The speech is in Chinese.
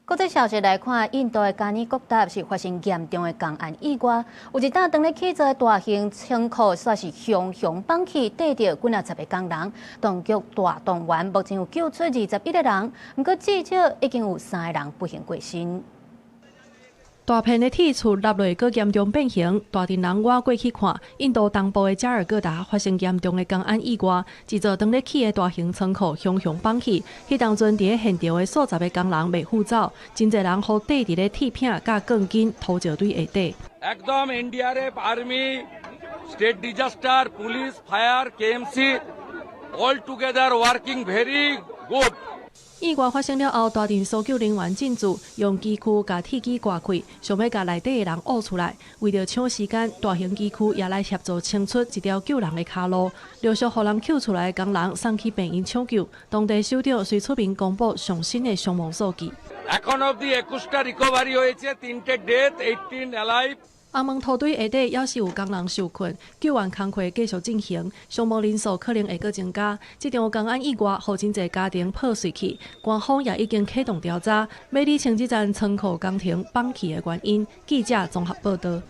國際消息來看，印度的加爾各答是發生嚴重的公安意外，有一搭當咧起坐大型倉庫，煞是熊放起，逮着幾十個工人。當局大動員，目前有救出21個人，不過至少已經有3個人不幸過身。大片的鐵柱落落，閣嚴重變形。大陣人我過去看，印度東部的加爾各答發生嚴重的公安意外，一座當咧起的大型倉庫熊放起。迄當陣佇現場的數十個工人未赴走，真濟人互逮佇咧鐵片甲鋼筋拖石堆下底。एकदम NDRF, Army, State Disaster, Police, Fire, KMC, all together working very good. 意外發生了後，大陣搜救人員進駐，用機軀甲鐵機刮開，想要甲內底的人挖出來。為了搶時間，大型機軀也來協助清出一條救人的卡路。陸續互人救出來的工人送去病院搶救。當地首長隨出面公布上新的傷亡數據。এখন অবধি 21টা recovery হয়েছে, 3টে death, 18 alive. 紅門土堆下底還是有工人受困，救援工作繼續進行，傷亡人數可能會閣增加。這場公安意外，讓真濟家庭破碎去，官方也已經啟動調查，要釐清這站倉庫工程放棄的原因。記者綜合報道。